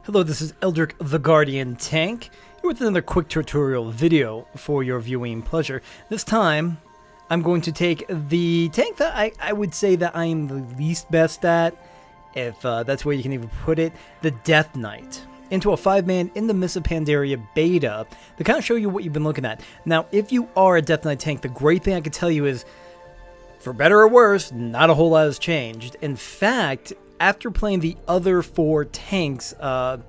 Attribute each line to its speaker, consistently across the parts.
Speaker 1: Hello, this is Eldoric The Guardian Tank, here with another quick tutorial video for your viewing pleasure. This time, I'm going to take the tank that I would say that I am the least best at, if that's where you can even put it, the Death Knight, into a 5-man in the Mists of Panderia Beta to kind of show you what you've been looking at. Now, if you are a Death Knight tank, the great thing I can tell you is, for better or worse, not a whole lot has changed. In fact, after playing the other 4 tanks, a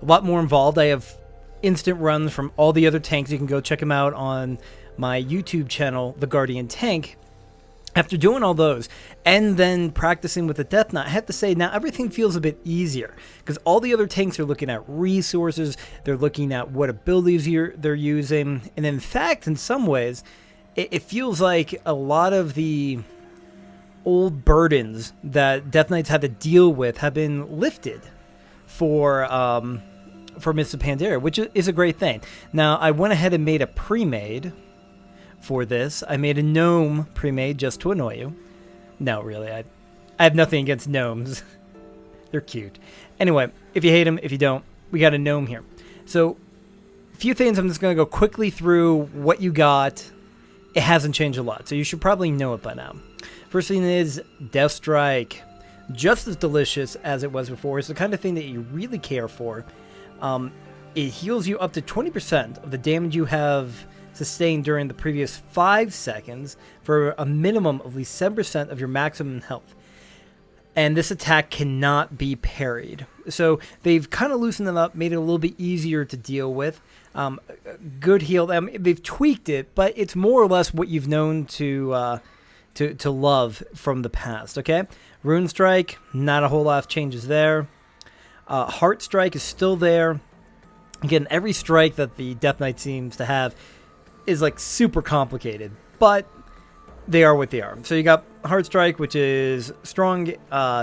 Speaker 1: lot more involved. I have instant runs from all the other tanks. You can go check them out on my YouTube channel, The Guardian Tank. After doing all those and then practicing with the Death Knight, I have to say now everything feels a bit easier because all the other tanks are looking at resources, they're looking at what abilities they're using, and in fact, in some ways, it feels like a lot of the old burdens that Death Knights had to deal with have been lifted for Mists of Panderia, which is a great thing. Now, I went ahead and made a pre-made for this. I made a gnome pre-made just to annoy you. No, really, I have nothing against gnomes. They're cute. Anyway, if you hate them, if you don't, we got a gnome here. So, a few things I'm just going to go quickly through what you got. It hasn't changed a lot, so you should probably know it by now. First thing is Death Strike. Just as delicious as it was before. It's the kind of thing that you really care for. It heals you up to 20% of the damage you have sustained during the previous 5 seconds for a minimum of at least 7% of your maximum health. And this attack cannot be parried. So they've kind of loosened it up, made it a little bit easier to deal with. Good heal. They've tweaked it, but it's more or less what you've known to love from the past, okay? Rune Strike, not a whole lot of changes there. Heart Strike is still there. Again, every strike that the Death Knight seems to have is like super complicated, but they are what they are. So you got Heart Strike, which is strong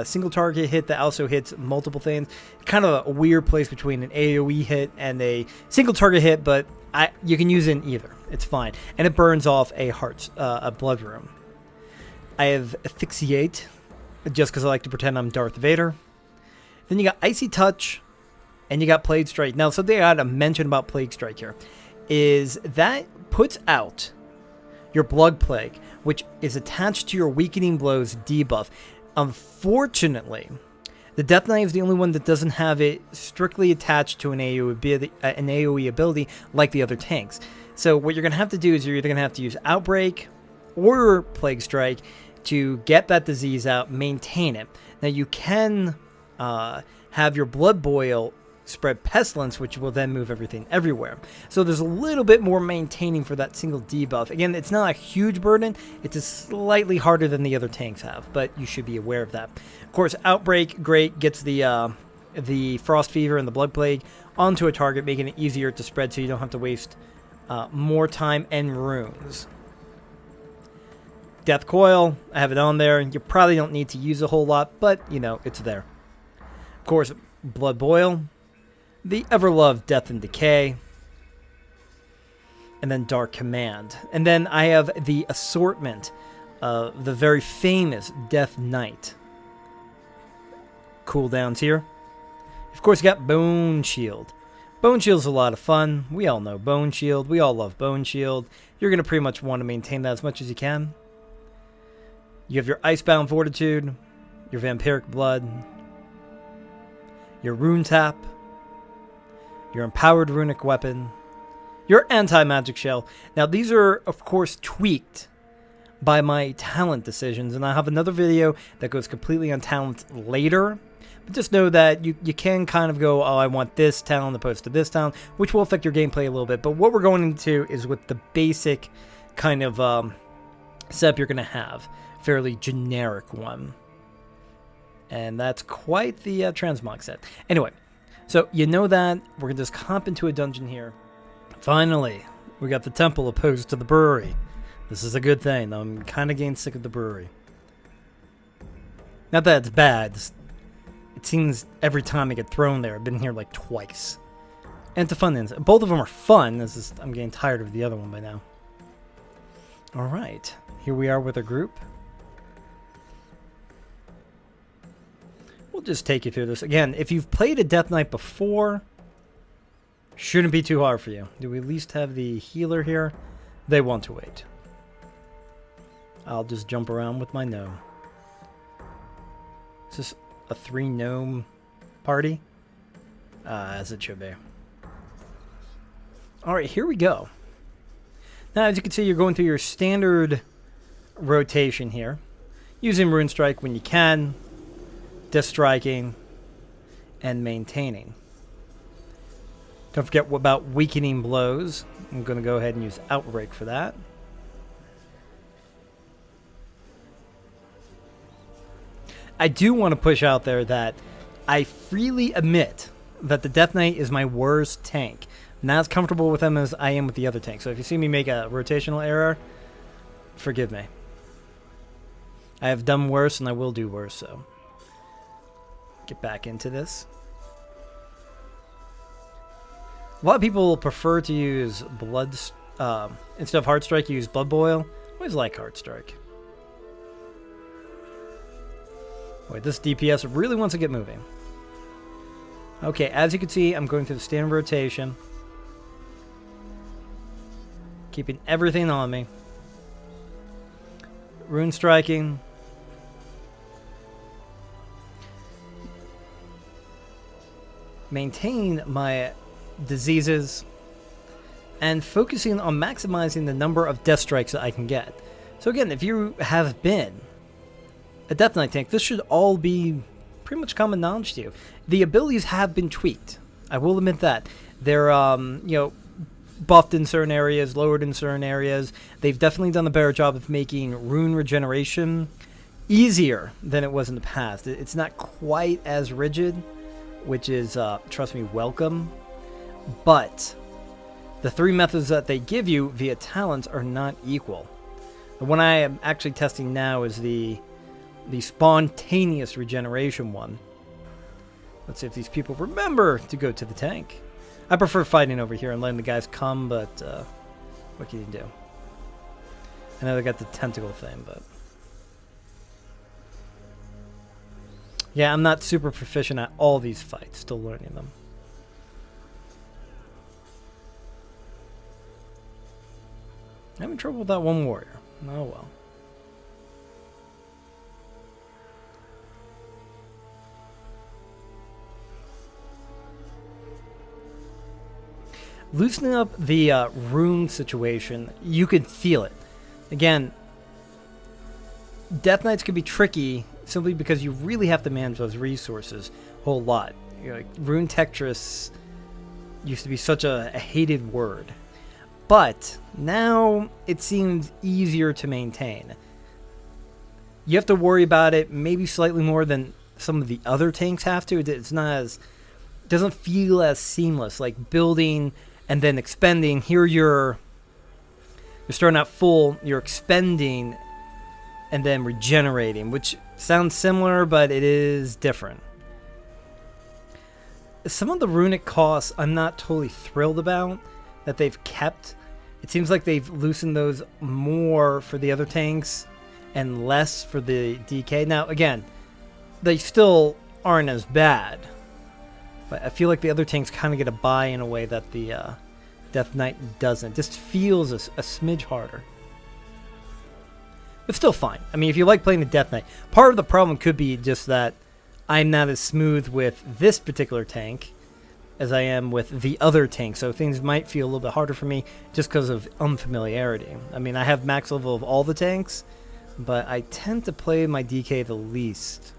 Speaker 1: single target hit that also hits multiple things. Kind of a weird place between an AoE hit and a single target hit, but you can use it in either. It's fine. And it burns off a blood rune. I have Asphyxiate, just because I like to pretend I'm Darth Vader. Then you got Icy Touch, and you got Plague Strike. Now, something I gotta mention about Plague Strike here is that puts out your Blood Plague, which is attached to your Weakening Blows debuff. Unfortunately, the Death Knight is the only one that doesn't have it strictly attached to an AoE ability like the other tanks. So what you're going to have to do is you're either going to have to use Outbreak or Plague Strike to get that disease out, maintain it. Now you can have your Blood Boil spread Pestilence, which will then move everything everywhere. So there's a little bit more maintaining for that single debuff. Again, it's not a huge burden. It's just slightly harder than the other tanks have, but you should be aware of that. Of course, Outbreak, great, gets the Frost Fever and the Blood Plague onto a target, making it easier to spread so you don't have to waste more time and runes. Death Coil, I have it on there. You probably don't need to use a whole lot, but, you know, it's there. Of course, Blood Boil, the ever-loved Death and Decay, and then Dark Command. And then I have the assortment of the very famous Death Knight. Cooldowns here. Of course, you got Bone Shield. Bone Shield's a lot of fun. We all know Bone Shield. We all love Bone Shield. You're going to pretty much want to maintain that as much as you can. You have your Icebound Fortitude, your Vampiric Blood, your Rune Tap, your Empowered Runic Weapon, your Anti-Magic Shell. Now, these are, of course, tweaked by my talent decisions, and I have another video that goes completely on talent later. But just know that you can kind of go, oh, I want this talent opposed to this talent, which will affect your gameplay a little bit. But what we're going into is with the basic kind of setup you're going to have. Fairly generic one. And that's quite the transmog set. Anyway, so you know that. We're going to just hop into a dungeon here. Finally, we got the temple opposed to the brewery. This is a good thing. I'm kind of getting sick of the brewery. Not that it's bad. It seems every time I get thrown there, I've been here like twice. And it's a fun instant. Both of them are fun. I'm getting tired of the other one by now. Alright, here we are with a group. we'll just take you through this. Again, if you've played a Death Knight before, shouldn't be too hard for you. Do we at least have the healer here? They want to wait. I'll just jump around with my gnome. Is this a 3 gnome party? As it should be. Alright, here we go. Now, as you can see, you're going through your standard rotation here. Using Rune Strike when you can. Disc Striking. And maintaining. Don't forget about Weakening Blows. I'm going to go ahead and use Outbreak for that. I do want to push out there that I freely admit that the Death Knight is my worst tank. I'm not as comfortable with him as I am with the other tanks. So if you see me make a rotational error, forgive me. I have done worse and I will do worse, so get back into this. A lot of people prefer to use blood instead of Heart Strike, you use Blood Boil. I always like Heart Strike. Wait, this DPS really wants to get moving. Okay, as you can see, I'm going through the standard rotation. Keeping everything on me. Rune Striking. Maintain my diseases. And focusing on maximizing the number of death strikes that I can get. So again, if you have been a Death Knight tank, this should all be pretty much common knowledge to you. The abilities have been tweaked. I will admit that. They're, buffed in certain areas, lowered in certain areas. They've definitely done a better job of making rune regeneration easier than it was in the past. It's not quite as rigid, which is, trust me, welcome. But the 3 methods that they give you via talents are not equal. The one I am actually testing now is the spontaneous regeneration one. Let's see if these people remember to go to the tank. I prefer fighting over here and letting the guys come, but what can you do? I know they got the tentacle thing, but yeah, I'm not super proficient at all these fights. Still learning them. I'm having trouble with that one warrior. Oh well. Loosening up the rune situation, you could feel it. Again, Death Knights could be tricky simply because you really have to manage those resources a whole lot. Like, rune Tetris used to be such a hated word. But now it seems easier to maintain. You have to worry about it maybe slightly more than some of the other tanks have to. It's not as, doesn't feel as seamless, like building and then expending. Here you're starting out full, you're expending and then regenerating, which sounds similar, but it is different. Some of the runic costs I'm not totally thrilled about that they've kept. It seems like they've loosened those more for the other tanks and less for the DK. Now, again, they still aren't as bad. But I feel like the other tanks kind of get a buy in a way that the Death Knight doesn't. It just feels a smidge harder. But still fine. I mean, if you like playing the Death Knight, part of the problem could be just that I'm not as smooth with this particular tank as I am with the other tank. So things might feel a little bit harder for me just because of unfamiliarity. I mean, I have max level of all the tanks, but I tend to play my DK the least.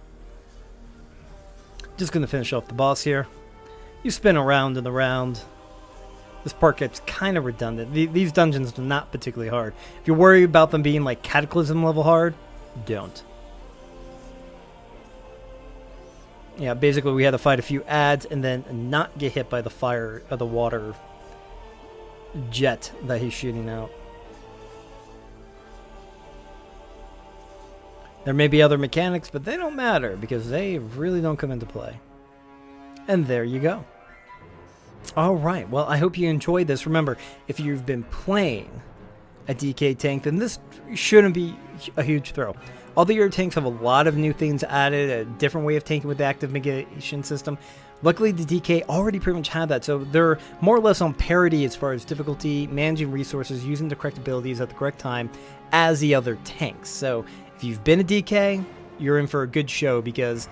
Speaker 1: Just going to finish off the boss here. You spin around and around. This part gets kind of redundant. These dungeons are not particularly hard. If you're worried about them being like Cataclysm level hard, don't. Yeah, basically we had to fight a few ads and then not get hit by the fire or the water jet that he's shooting out. There may be other mechanics, but they don't matter because they really don't come into play. And there you go. Alright, well, I hope you enjoyed this. Remember, if you've been playing a DK tank, then this shouldn't be a huge throw. All the other tanks have a lot of new things added, a different way of tanking with the active mitigation system. Luckily, the DK already pretty much had that, so they're more or less on parity as far as difficulty, managing resources, using the correct abilities at the correct time as the other tanks. So if you've been a DK, you're in for a good show because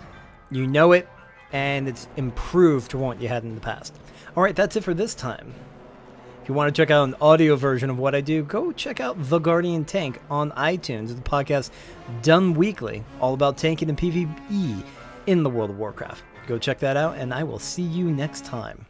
Speaker 1: you know it, and it's improved from what you had in the past. Alright, that's it for this time. If you want to check out an audio version of what I do, go check out The Guardian Tank on iTunes. It's a podcast done weekly, all about tanking and PvE in the World of Warcraft. Go check that out, and I will see you next time.